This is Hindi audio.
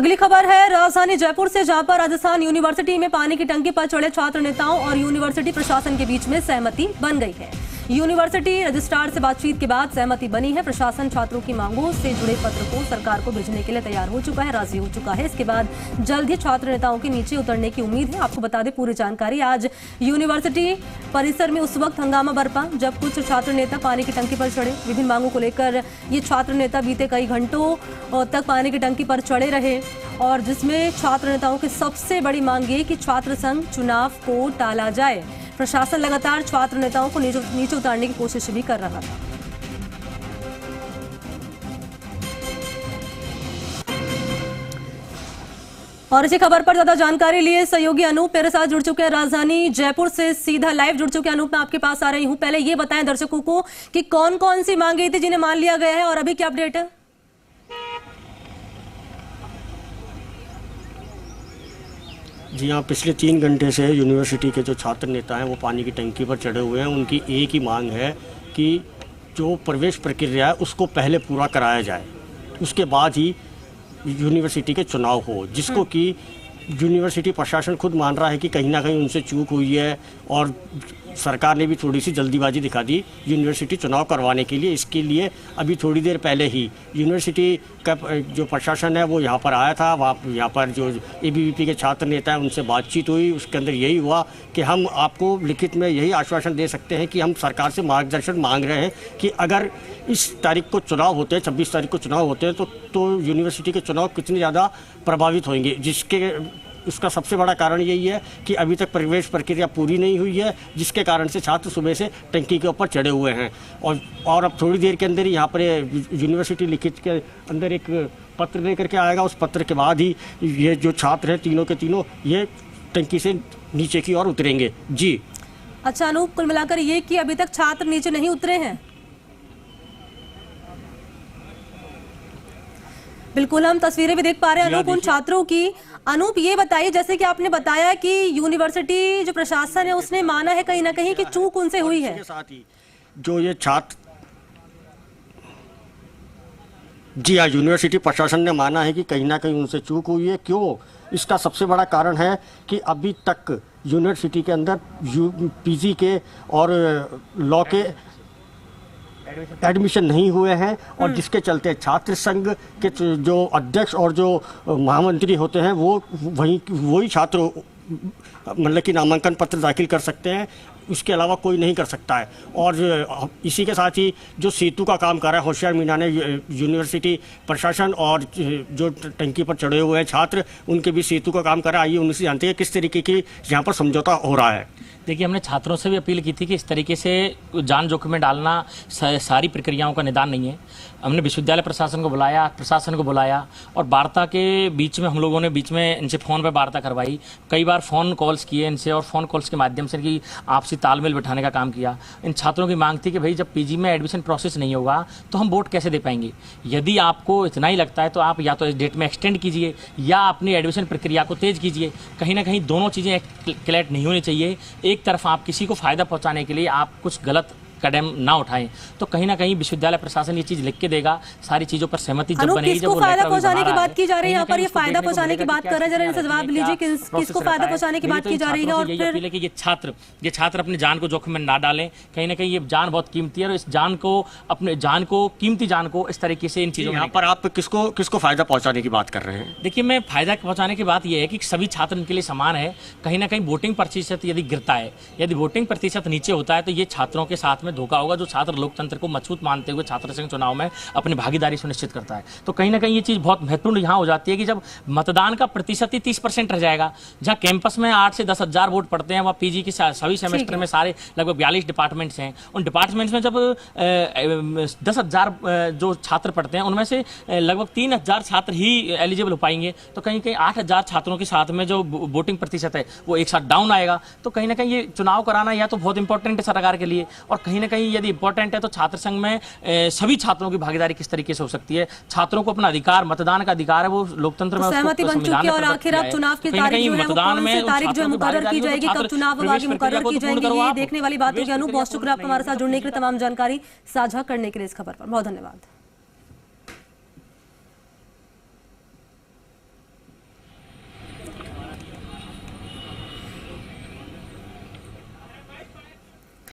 अगली खबर है राजधानी जयपुर से, जहां पर राजस्थान यूनिवर्सिटी में पानी की टंकी पर चढ़े छात्र नेताओं और यूनिवर्सिटी प्रशासन के बीच में सहमति बन गई है। यूनिवर्सिटी रजिस्ट्रार से बातचीत के बाद सहमति बनी है। प्रशासन छात्रों की मांगों से जुड़े पत्र को सरकार को भेजने के लिए तैयार हो चुका है, राजी हो चुका है। इसके बाद जल्द ही छात्र नेताओं के नीचे उतरने की उम्मीद है। आपको बता दें पूरी जानकारी, आज यूनिवर्सिटी परिसर में उस वक्त हंगामा बरपा जब कुछ छात्र नेता पानी की टंकी पर चढ़े। विभिन्न मांगों को लेकर ये छात्र नेता बीते कई घंटों तक पानी की टंकी पर चढ़े रहे, और जिसमें छात्र नेताओं की सबसे बड़ी मांग ये कि छात्र संघ चुनाव को टाला जाए। प्रशासन लगातार छात्र नेताओं को नीचे उतारने की कोशिश भी कर रहा था। और इसी खबर पर ज्यादा जानकारी लिए सहयोगी अनूप मेरे साथ जुड़ चुके हैं, राजधानी जयपुर से सीधा लाइव जुड़ चुके हैं। अनूप, मैं आपके पास आ रही हूं। पहले ये बताएं दर्शकों को कि कौन कौन सी मांगे थी जिन्हें मान लिया गया है और अभी क्या अपडेट है? जी हाँ, पिछले 3 घंटे से यूनिवर्सिटी के जो छात्र नेता हैं वो पानी की टंकी पर चढ़े हुए हैं। उनकी एक ही मांग है कि जो प्रवेश प्रक्रिया है उसको पहले पूरा कराया जाए, उसके बाद ही यूनिवर्सिटी के चुनाव हो, जिसको कि यूनिवर्सिटी प्रशासन खुद मान रहा है कि कहीं ना कहीं उनसे चूक हुई है और सरकार ने भी थोड़ी सी जल्दीबाजी दिखा दी यूनिवर्सिटी चुनाव करवाने के लिए। इसके लिए अभी थोड़ी देर पहले ही यूनिवर्सिटी का जो प्रशासन है वो यहाँ पर आया था। यहाँ पर जो एबीवीपी के छात्र नेता हैं उनसे बातचीत हुई, उसके अंदर यही हुआ कि हम आपको लिखित में यही आश्वासन दे सकते हैं कि हम सरकार से मार्गदर्शन मांग रहे हैं कि अगर इस तारीख को चुनाव होते हैं, 26 तारीख को चुनाव होते हैं तो यूनिवर्सिटी के चुनाव कितने ज़्यादा प्रभावित होंगे। उसका सबसे बड़ा कारण यही है कि अभी तक प्रवेश प्रक्रिया पूरी नहीं हुई है, जिसके कारण से छात्र सुबह से टंकी के ऊपर चढ़े हुए हैं। और अब थोड़ी देर के अंदर ही यहाँ पर यूनिवर्सिटी लिखित के अंदर एक पत्र लेकर के आएगा। उस पत्र के बाद ही ये जो छात्र हैं तीनों के तीनों ये टंकी से नीचे की ओर उतरेंगे। जी अच्छा अनूप, कुल मिलाकर ये कि अभी तक छात्र नीचे नहीं उतरे हैं। बिल्कुल, हम तस्वीरें भी देख पा रहे हैं अनूप उन छात्रों की। अनूप, ये बताइए, जैसे कि आपने बताया कि यूनिवर्सिटी जो प्रशासन है उसने माना है कहीं ना कहीं कि चूक उनसे हुई है। साथ ही जो ये छात्र, जी हाँ, यूनिवर्सिटी प्रशासन ने माना है कि कहीं ना कहीं उनसे चूक हुई है। क्यों? इसका सबसे बड़ा कारण है कि अभी तक यूनिवर्सिटी के अंदर पीजी के और लॉ के एडमिशन नहीं हुए हैं, और जिसके चलते छात्र संघ के जो अध्यक्ष और जो महामंत्री होते हैं वो वही छात्र मतलब कि नामांकन पत्र दाखिल कर सकते हैं, उसके अलावा कोई नहीं कर सकता है। और इसी के साथ ही जो सेतु का काम कर रहा है होशियार मीना ने, यूनिवर्सिटी प्रशासन और जो टंकी पर चढ़े हुए हैं छात्र, उनके भी सेतु का काम कर रहा है। आइए उनसे जानते हैं किस तरीके की यहाँ पर समझौता हो रहा है। देखिए, हमने छात्रों से भी अपील की थी कि इस तरीके से जान जोखिम में डालना सारी प्रक्रियाओं का निदान नहीं है। हमने विश्वविद्यालय प्रशासन को बुलाया, प्रशासन को बुलाया, और वार्ता के बीच में हम लोगों ने बीच में इनसे फ़ोन पर वार्ता करवाई। कई बार फ़ोन कॉल्स किए इनसे, और फ़ोन कॉल्स के माध्यम से इनकी आपसी तालमेल बिठाने का काम किया। इन छात्रों की मांग थी कि भाई जब पीजी में एडमिशन प्रोसेस नहीं होगा तो हम वोट कैसे दे पाएंगे। यदि आपको इतना ही लगता है तो आप या तो इस डेट में एक्सटेंड कीजिए या अपनी एडमिशन प्रक्रिया को तेज़ कीजिए। कहीं ना कहीं दोनों चीज़ें क्लैट नहीं होनी चाहिए। एक तरफ आप किसी को फ़ायदा पहुंचाने के लिए आप कुछ गलत कदम ना उठाएं, तो कहीं ना कहीं विश्वविद्यालय प्रशासन ये चीज लिख के देगा। सारी चीजों पर सहमति जब बनेगी, जब फायदा पहुंचाने की बात की जा रही है, यहाँ पर ये फायदा पहुंचाने की बात कर रहे हैं, जरा इनसे जवाब लीजिए किसको फायदा पहुंचाने की बात की जा रही है। और फिर ये छात्र अपनी जान को जोखिम में ना डालें। कहीं ना कहीं ये जान बहुत कीमती है, और इस जान को, अपने जान को, कीमती जान को इस तरीके से इन चीजों यहाँ पर आप किसको फायदा पहुंचाने की बात कर रहे हैं? देखिए, मैं फायदा पहुंचाने की बात यह है कि सभी छात्र इनके लिए समान है। कहीं ना कहीं वोटिंग प्रतिशत यदि गिरता है, यदि वोटिंग प्रतिशत नीचे होता है, तो ये छात्रों के साथ में धोखा होगा। जो छात्र लोकतंत्र को मजबूत मानते हुए छात्र संघ चुनाव में अपनी भागीदारी सुनिश्चित करता है, तो कहीं ना कहीं ये चीज बहुत महत्वपूर्ण यहाँ हो जाती है कि जब मतदान का प्रतिशत ही 30% रह जाएगा। जहाँ कैंपस में 8 से 10 हज़ार वोट पड़ते हैं, वहाँ पीजी की सभी सेमेस्टर में सारे लगभग 42 डिपार्टमेंट्स हैं। उन डिपार्टमेंट्स में जब 10 हज़ार जो छात्र पढ़ते हैं उनमें से लगभग 3 हज़ार छात्र ही एलिजिबल हो पाएंगे, तो कहीं कहीं 8 हज़ार छात्रों के साथ में जो वोटिंग प्रतिशत है वो एक साथ डाउन आएगा। तो कहीं ना कहीं ये चुनाव कराना या तो बहुत इंपॉर्टेंट है सरकार के लिए, और कहीं ना कहीं यदि इंपॉर्टेंट है तो छात्र संघ में सभी छात्रों की भागीदारी किस तरीके से हो सकती है। छात्रों को अपना अधिकार, मतदान का अधिकार है, वो लोकतंत्र में सहमति बन चुकी है। और आखिर अब चुनाव की तारीख जो है वो कौन सी तारीख जो मुकर्रर की जाएगी, कब चुनाव आगे मुकर्रर की जाएंगी, ये देखने वाली बात होगी। अनूप, बहुत शुक्रिया आपको हमारे साथ जुड़ने के लिए, तमाम जानकारी साझा करने के लिए इस खबर पर बहुत धन्यवाद।